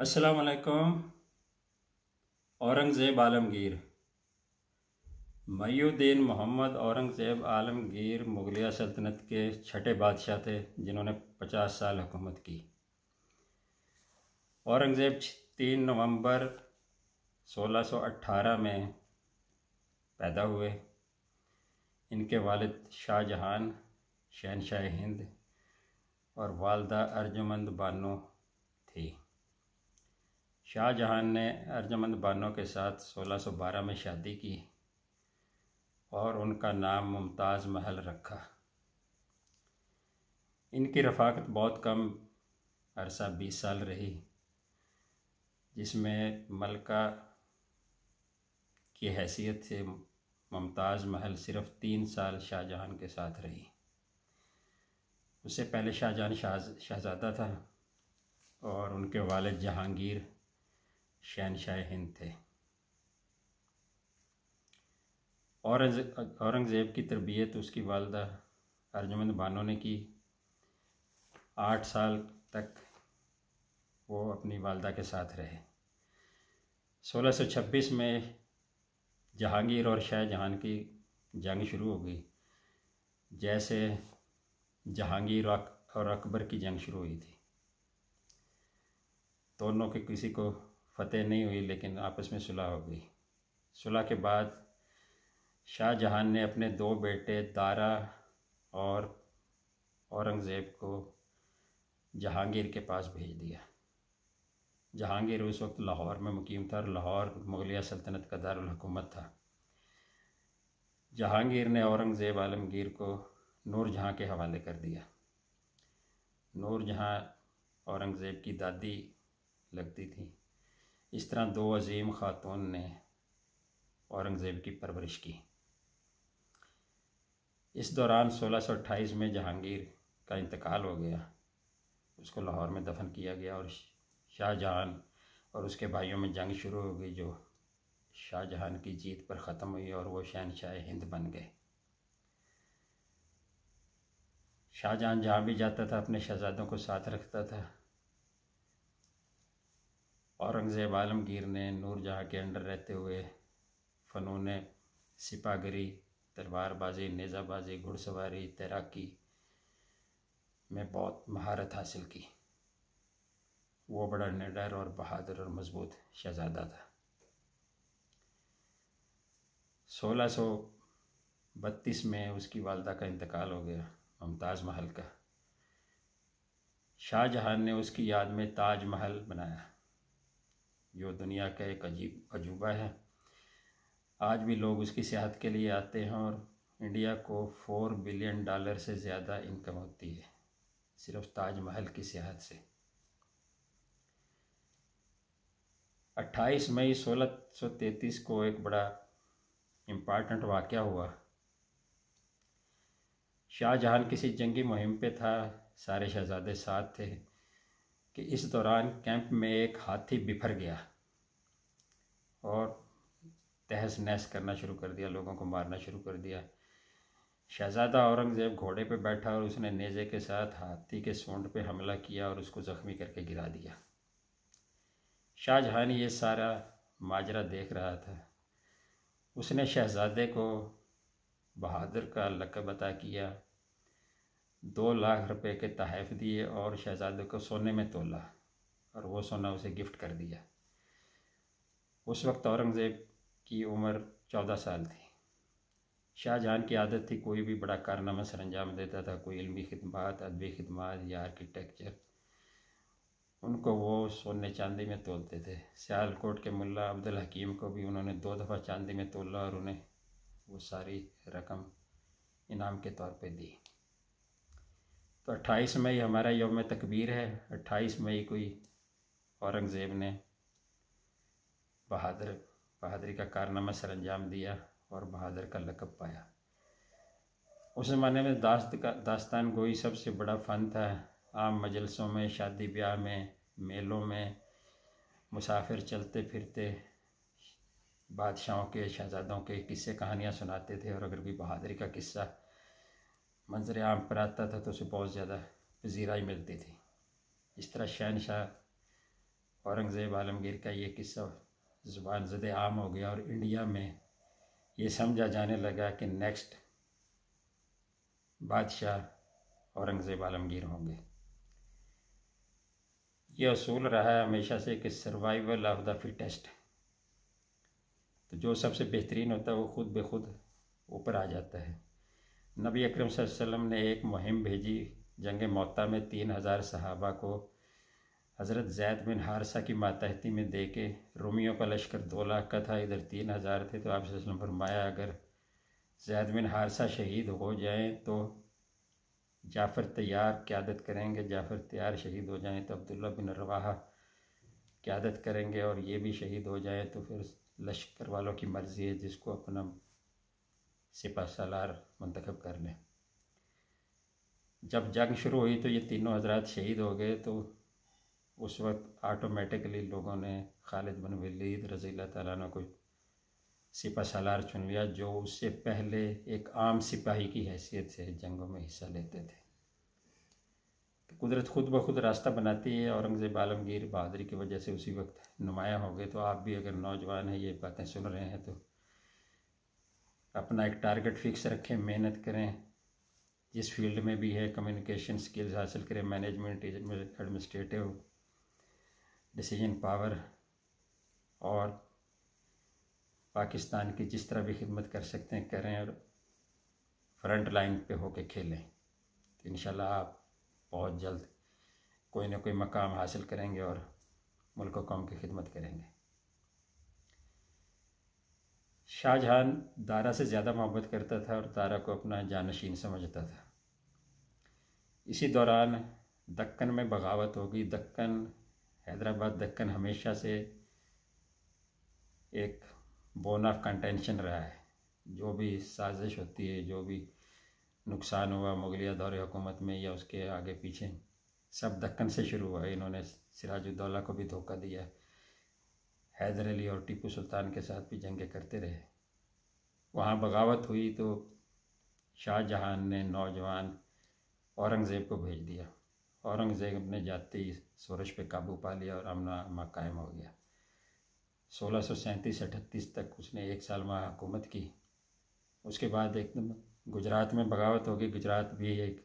अस्सलाम वालेकुम। औरंगज़ेब आलमगीर मईउद्दीन मोहम्मद औरंगज़ेब आलमगीर मुग़लिया सल्तनत के छठे बादशाह थे जिन्होंने 50 साल हुकूमत की। औरंगज़ेब 3 नवंबर 1618 में पैदा हुए। इनके वालिद शाहजहान शहनशाह हिंद और वालदा अर्जुमंद बानो थी। शाहजहां ने अर्जुमंद बानो के साथ 1612 में शादी की और उनका नाम मुमताज़ महल रखा। इनकी रफ़ाकत बहुत कम अरसा 20 साल रही, जिसमें मलका की हैसियत से मुमताज़ महल सिर्फ़ 3 साल शाहजहां के साथ रही। उससे पहले शाहजहां शहज़ादा था और उनके वालिद जहांगीर शहनशाह हिंद थे। औरंगज़ेब की तरबियत उसकी वालदा अर्जुमंद बानो ने की। 8 साल तक वो अपनी वालदा के साथ रहे। 1626 में जहांगीर और शाहजहां की जंग शुरू हो गई। जैसे जहांगीर और अकबर की जंग शुरू हुई थी, दोनों के किसी को फतेह नहीं हुई, लेकिन आपस में सुलह हो गई। सुलह के बाद शाहजहां ने अपने 2 बेटे दारा और औरंगज़ेब को जहांगीर के पास भेज दिया। जहांगीर उस वक्त लाहौर में मुकीम था और लाहौर मुग़लिया सल्तनत का दारुल हुकूमत था। जहांगीर ने औरंगज़ेब आलमगीर को नूरजहाँ के हवाले कर दिया। नूरजहाँ औरंगज़ेब की दादी लगती थी। इस तरह 2 अजीम ख़ातून ने औरंगज़ेब की परवरिश की। इस दौरान 1628 में जहांगीर का इंतकाल हो गया। उसको लाहौर में दफन किया गया और शाहजहां और उसके भाइयों में जंग शुरू हो गई, जो शाहजहां की जीत पर ख़त्म हुई और वो शहनशाह हिंद बन गए। शाहजहां जहाँ भी जाता था अपने शहजादों को साथ रखता था। औरंगज़ेब आलमगीर ने नूरजहाँ के अंडर रहते हुए फ़नून सिपाहगरी, तलवारबाजी, नेज़ाबाजी, घुड़सवारी, तैराकी में बहुत महारत हासिल की। वो बड़ा निडर और बहादुर और मजबूत शहज़ादा था। 1632 में उसकी वालदा का इंतकाल हो गया, मुमताज़ महल का। शाहजहां ने उसकी याद में ताज महल बनाया, जो दुनिया का एक अजीब अजूबा है। आज भी लोग उसकी सियाहत के लिए आते हैं और इंडिया को $4 बिलियन से ज़्यादा इनकम होती है सिर्फ ताज महल की सियाहत से। 28 मई 1633 को एक बड़ा इम्पॉर्टेंट वाक़या हुआ। शाहजहां किसी जंगी मुहिम पे था, सारे शहजादे साथ थे कि इस दौरान कैंप में एक हाथी बिफर गया और तहस नहस करना शुरू कर दिया, लोगों को मारना शुरू कर दिया। शहजादा औरंगज़ेब घोड़े पे बैठा और उसने नेज़े के साथ हाथी के सूंड पे हमला किया और उसको ज़ख्मी करके गिरा दिया। शाहजहां ये सारा माजरा देख रहा था। उसने शहजादे को बहादुर का लक़ब अता किया, 2 लाख रुपए के तोहफ़े दिए और शहजादे को सोने में तोला और वो सोना उसे गिफ्ट कर दिया। उस वक्त औरंगज़ेब की उम्र 14 साल थी। शाहजहां की आदत थी कोई भी बड़ा कारनामा सर अंजाम देता था, कोई इल्मी खिदमत, अदबी खिदमत या आर्किटेक्चर, उनको वो सोने चांदी में तोलते थे। सियालकोट के मुल्ला अब्दुल हकीम को भी उन्होंने 2 दफ़ा चांदी में तोला और उन्हें वो सारी रकम इनाम के तौर पे दी। तो 28 मई हमारा यौम तकबीर है। 28 मई को ही औरंगज़ेब ने बहादुरी का कारनामा सर अंजाम दिया और बहादुर का लक़ब पाया। उस ज़माने में दास्तान गोई सबसे बड़ा फ़न था। आम मजलसों में, शादी ब्याह में, मेलों में मुसाफिर चलते फिरते बादशाहों के, शहजादों के किस्से कहानियाँ सुनाते थे और अगर कोई बहादुरी का किस्सा मंजर आम पर आता था तो उसे बहुत ज़्यादा पजीराई मिलती थी। इस तरह शहनशाह औरंगज़ेब आलमगीर का ये किस्सा ज़ुबान ज़द आम हो गया और इंडिया में ये समझा जाने लगा कि नेक्स्ट बादशाह औरंगज़ेब आलमगीर होंगे। ये असूल रहा है हमेशा से कि सर्वाइवल ऑफ द फिटेस्ट, तो जो सबसे बेहतरीन होता है वो खुद ब खुद ऊपर आ जाता है। नबी अकरम सल्लल्लाहु अलैहि वसल्लम ने एक मुहिम भेजी जंग मौता में 3000 सहाबा को हज़रत ज़ैद बिन हारिसा की मातहती में दे के, रोमियों का लश्कर 2 लाख का था, इधर 3000 थे। तो आप सल्लल्लाहु अलैहि वसल्लम फरमाया अगर ज़ैद बिन हारिसा शहीद हो जाएं तो जाफ़र तैयार क़यादत करेंगे, जाफ़र तैयार शहीद हो जाएं तो अब्दुल्ला बिन रवाहा क़यादत करेंगे, और ये भी शहीद हो जाएं तो फिर लश्कर वालों की मर्ज़ी है जिसको अपना सिपह सालार मुंतखब कर लें। जब जंग शुरू हुई तो ये तीनों हजरात शहीद हो गए। तो उस वक्त ऑटोमेटिकली लोगों ने खालिद बिन वलीद रज़ी अल्लाह तआला अन्हु को सिपह सालार चुन लिया, जो उससे पहले एक आम सिपाही की हैसियत से जंगों में हिस्सा लेते थे। तो कुदरत खुद ब खुद रास्ता बनाती है। औरंगज़ेब आलमगीर बहादुरी की वजह से उसी वक्त नुमायाँ हो गए। तो आप भी अगर नौजवान हैं, ये बातें सुन रहे हैं, तो अपना एक टारगेट फिक्स रखें, मेहनत करें, जिस फील्ड में भी है, कम्युनिकेशन स्किल्स हासिल करें, मैनेजमेंट, एडमिनिस्ट्रेटिव, डिसीजन पावर, और पाकिस्तान की जिस तरह भी खिदमत कर सकते हैं करें, और फ्रंट लाइन पे होके खेलें। तो इंशाल्लाह आप बहुत जल्द कोई ना कोई मकाम हासिल करेंगे और मुल्क व कौम की खिदमत करेंगे। शाहजहां दारा से ज़्यादा मोहब्बत करता था और दारा को अपना जानशीन समझता था। इसी दौरान दक्कन में बगावत होगी। दक्कन, हैदराबाद दक्कन हमेशा से एक बोन ऑफ कंटेंशन रहा है। जो भी साजिश होती है, जो भी नुकसान हुआ मुगलिया दौर हुकूमत में या उसके आगे पीछे, सब दक्कन से शुरू हुआ। इन्होंने सिराजुद्दौला को भी धोखा दिया, हैदर अली और टीपू सुल्तान के साथ भी जंगें करते रहे। वहाँ बगावत हुई तो शाहजहां ने नौजवान औरंगज़ेब को भेज दिया। औरंगज़ेब ने जाते ही सोरश पे काबू पा लिया और अमन कायम हो गया। 1637-38 तक उसने 1 साल वहाँ हुकूमत की। उसके बाद एकदम गुजरात में बगावत हो गई। गुजरात भी एक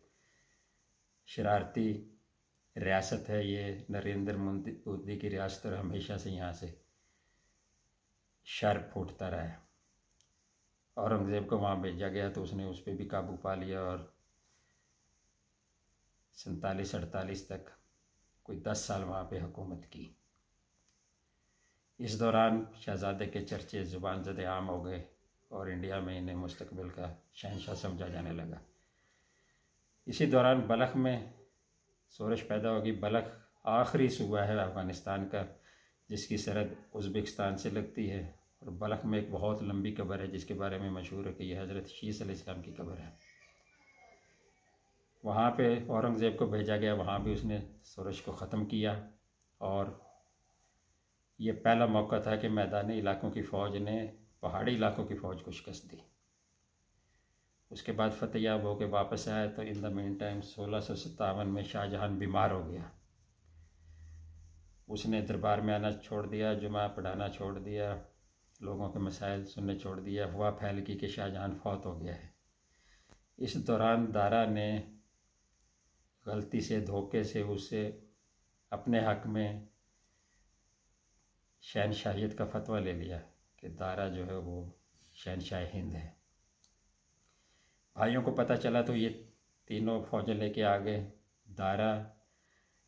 शरारती रियासत है, ये नरेंद्र मोदी की रियासत, और हमेशा से यहाँ से शर फूटता रहा है। औरंगज़ेब को वहाँ भेजा गया तो उसने उस पर भी काबू पा लिया और 47-48 तक कोई 10 साल वहाँ पे हुकूमत की। इस दौरान शहज़ादे के चर्चे ज़ुबान ज़द आम हो गए और इंडिया में इन्हें मुस्तकबिल का शहंशाह समझा जाने लगा। इसी दौरान बलख में शोरश पैदा होगी। बलख आखिरी सूबा है अफ़गानिस्तान का जिसकी सरहद उज़्बेकिस्तान से लगती है, और बलख में एक बहुत लंबी कब्र है जिसके बारे में मशहूर है कि यह हज़रत शीस अलैहिस्सलाम की कब्र है। वहाँ पे औरंगज़ेब को भेजा गया, वहाँ भी उसने शोरश को ख़त्म किया, और ये पहला मौका था कि मैदानी इलाकों की फ़ौज ने पहाड़ी इलाकों की फ़ौज को शिकस्त दी। उसके बाद फतेयाब होकर वापस आया। तो इन द मीन टाइम 1657 में शाहजहां बीमार हो गया। उसने दरबार में आना छोड़ दिया, जुमा पढ़ाना छोड़ दिया, लोगों के मसाइल सुनने छोड़ दिया। अफवाह फैल गई कि शाहजहां फौत हो गया है। इस दौरान दारा ने गलती से, धोखे से उसे अपने हक में शहनशाहियत का फतवा ले लिया कि दारा जो है वो शहनशाह हिंद है। भाइयों को पता चला तो ये तीनों फौजें लेके आ गए। दारा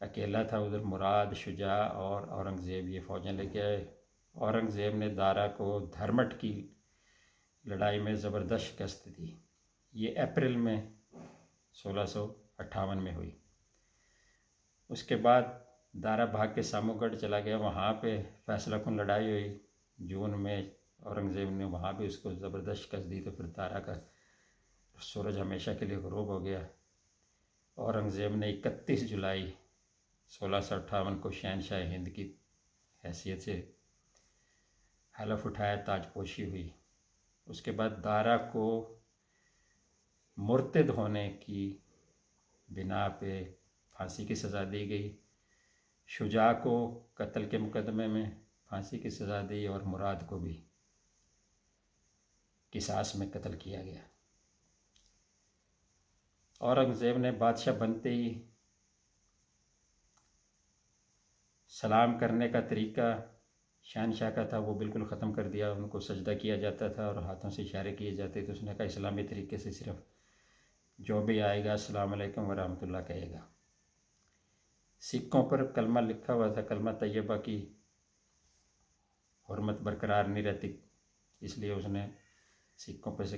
अकेला था, उधर मुराद, शुजा और औरंगज़ेब ये फ़ौजें लेके आए। औरंगज़ेब ने दारा को धर्मट की लड़ाई में ज़बरदस्त शिकस्त दी। ये अप्रैल में 1658 में हुई। उसके बाद दारा भाग के सामूगढ़ चला गया, वहाँ पे फैसला कुन लड़ाई हुई जून में। औरंगज़ेब ने वहाँ भी उसको ज़बरदस्त शिकस्त दी। तो फिर दारा का सूरज हमेशा के लिए ग़ुरूब हो गया। औरंगज़ेब ने 31 जुलाई 1658 को शहनशाह हिंद की हैसियत से हलफ उठाया, ताजपोशी हुई। उसके बाद दारा को मुर्तद होने की बिना पे फांसी की सज़ा दी गई। शुजा को कत्ल के मुकदमे में फांसी की सज़ा दी और मुराद को भी किसास में कत्ल किया गया। औरंगज़ेब ने बादशाह बनते ही सलाम करने का तरीका शहनशाह का था वो बिल्कुल ख़त्म कर दिया। उनको सजदा किया जाता था और हाथों से इशारे किए जाते थे। उसने कहा इस्लामी तरीके से सिर्फ जो भी आएगा अस्सलाम वालेकुम व रहमतुल्लाह कहेगा। सिक्कों पर कलमा लिखा हुआ था, कलमा तैयबा की हुर्मत बरकरार नहीं रहती, इसलिए उसने सिक्कों पर से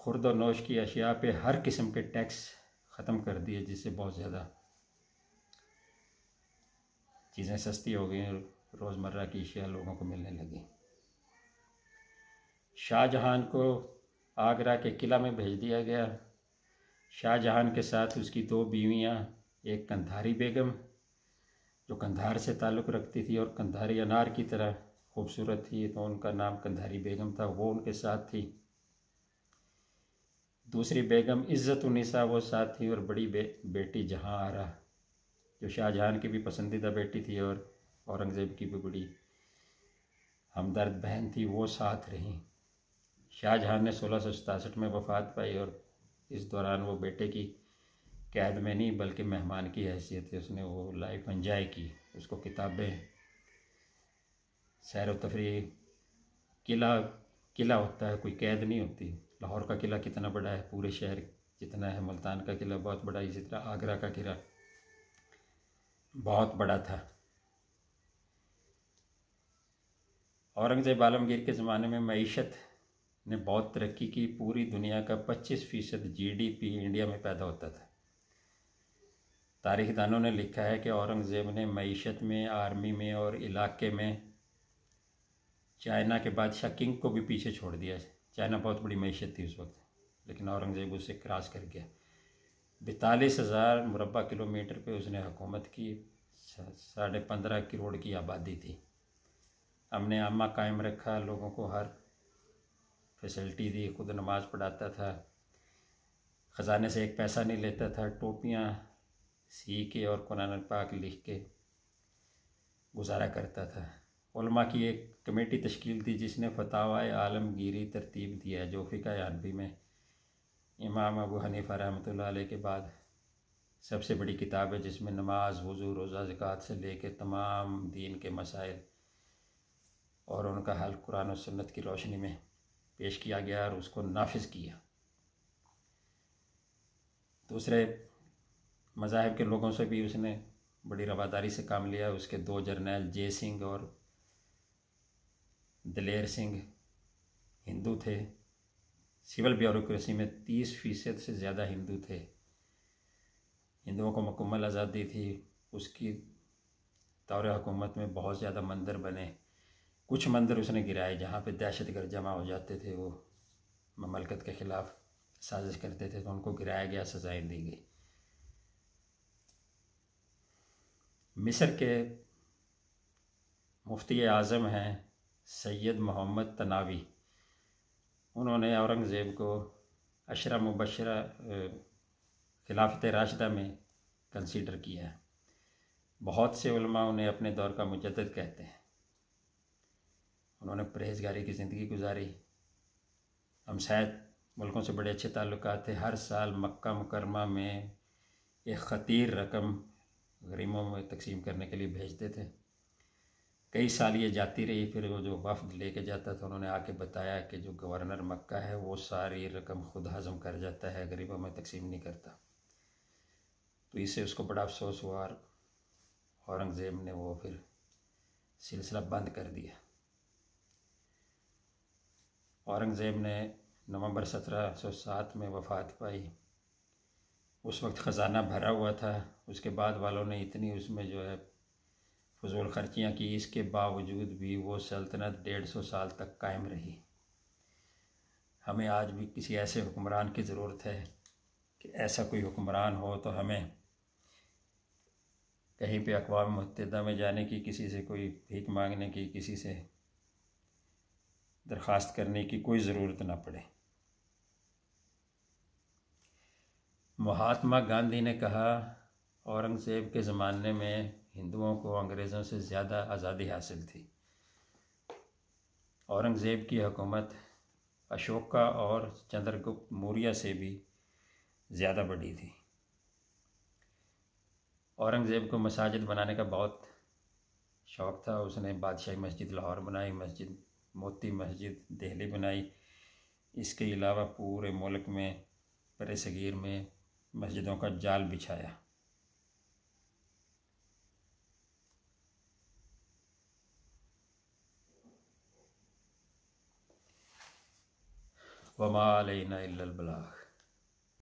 खुर्द व नोश की अशिया पे हर किस्म के टैक्स ख़त्म कर दिए, जिससे बहुत ज़्यादा चीज़ें सस्ती हो गई, रोज़मर्रा की अशिया लोगों को मिलने लगी। शाहजहां को आगरा के किला में भेज दिया गया। शाहजहां के साथ उसकी 2 बीवियाँ, एक कंधारी बेगम जो कंधार से ताल्लुक़ रखती थी और कंधारी अनार की तरह खूबसूरत थी, तो उनका नाम कंधारी बेगम था, वो उनके साथ थी। दूसरी बेगम इज़्ज़त-उन-निसा वो साथ थी, और बड़ी बेटी जहां आरा जो शाहजहां की भी पसंदीदा बेटी थी और औरंगज़ेब की भी बड़ी हमदर्द बहन थी, वो साथ रहीं। शाहजहां ने 1667 में वफ़ात पाई और इस दौरान वो बेटे की कैद में नहीं बल्कि मेहमान की हैसियत से उसने वो लाइफ एंजॉय की। उसको किताबें, सैर व तफरीह, किला होता है, कोई कैद नहीं होती। लाहौर का किला कितना बड़ा है, पूरे शहर जितना है। मुल्तान का किला बहुत बड़ा, इसी तरह आगरा का किला बहुत बड़ा था। औरंगज़ेब आलमगीर के ज़माने में मईशत ने बहुत तरक्की की। पूरी दुनिया का 25% GDP इंडिया में पैदा होता था। तारीखदानों ने लिखा है कि औरंगज़ेब ने मईशत में, आर्मी में और इलाके में चाइना के बादशाह किंग को भी पीछे छोड़ दिया। चाइना बहुत बड़ी मईशत थी उस वक्त, लेकिन औरंगज़ेब उससे क्रॉस कर गया। 42,000 मुरबा किलोमीटर पे उसने हुकूमत की। 15.5 करोड़ की आबादी थी। हमने आमा कायम रखा, लोगों को हर फैसिलिटी दी, खुद नमाज पढ़ाता था, ख़जाने से एक पैसा नहीं लेता था, टोपियाँ सी के और कुरान पाक लिख के गुजारा करता था। उलमा की एक कमेटी तश्कील थी जिसने फतावाए आलमगीरी तरतीब दिया, जो फ़िक़्ह हनफ़ी में इमाम अबू हनीफ़ा रहमतुल्लाह अलैह के बाद सबसे बड़ी किताब है, जिसमें नमाज, वज़ू, रोज़ा, ज़कात से लेके तमाम दीन के मसाइल और उनका हल कुरान और सुन्नत की रोशनी में पेश किया गया और उसको नाफिज किया। दूसरे मज़ाहिब के लोगों से भी उसने बड़ी रवादारी से काम लिया। उसके 2 जर्नैल जय सिंह और दलेर सिंह हिंदू थे। सिविल ब्यूरोक्रेसी में 30% से ज़्यादा हिंदू थे। हिंदुओं को मुकम्मल आज़ादी थी। उसकी दौर हुकूमत में बहुत ज़्यादा मंदिर बने। कुछ मंदिर उसने गिराए जहाँ पे दहशतगर्द जमा हो जाते थे, वो ममलकत के ख़िलाफ़ साजिश करते थे, तो उनको गिराया गया, सज़ाएँ दी गई। मिस्र के मुफ्ती आज़म हैं सैयद मोहम्मद तनावी। उन्होंने औरंगज़ेब को अशरा मुबशरा खिलाफत राशिदा में कंसीडर किया है। बहुत से उलमा उन्हें अपने दौर का मुजद्दिद कहते हैं। उन्होंने परहेज़गारी की ज़िंदगी गुजारी। हमसाय मुल्कों से बड़े अच्छे ताल्लुकात थे। हर साल मक्का मुकरमा में एक ख़तीर रकम गरीबों में तकसीम करने के लिए भेजते थे। कई साल ये जाती रही। फिर वो जो वफ़द लेके जाता था, उन्होंने आके बताया कि जो गवर्नर मक्का है वो सारी रकम खुद हज़म कर जाता है, गरीबों में तकसीम नहीं करता। तो इससे उसको बड़ा अफसोस हुआ और औरंगज़ेब ने वो फिर सिलसिला बंद कर दिया। औरंगज़ेब ने नवंबर 1707 में वफ़ात पाई। उस वक्त ख़जाना भरा हुआ था। उसके बाद वालों ने इतनी उसमें जो है फजूल खर्चियाँ की, इसके बावजूद भी वो सल्तनत 150 साल तक कायम रही। हमें आज भी किसी ऐसे हुक्मरान की ज़रूरत है कि ऐसा कोई हुक्मरान हो तो हमें कहीं पे अक़वाम मुत्तहिदा में जाने की, किसी से कोई भीख मांगने की, किसी से दरख्वास्त करने की कोई ज़रूरत ना पड़े। महात्मा गांधी ने कहा, औरंगज़ेब के ज़माने में हिंदुओं को अंग्रेज़ों से ज़्यादा आज़ादी हासिल थी। औरंगज़ेब की हुकूमत अशोका और चंद्रगुप्त मौर्य से भी ज़्यादा बड़ी थी। औरंगज़ेब को मसाजिद बनाने का बहुत शौक़ था। उसने बादशाही मस्जिद लाहौर बनाई, मस्जिद मोती मस्जिद दिल्ली बनाई। इसके अलावा पूरे मुल्क में बड़े सगीर में मस्जिदों का जाल बिछाया। वमा अलैना इल्लल बलाग।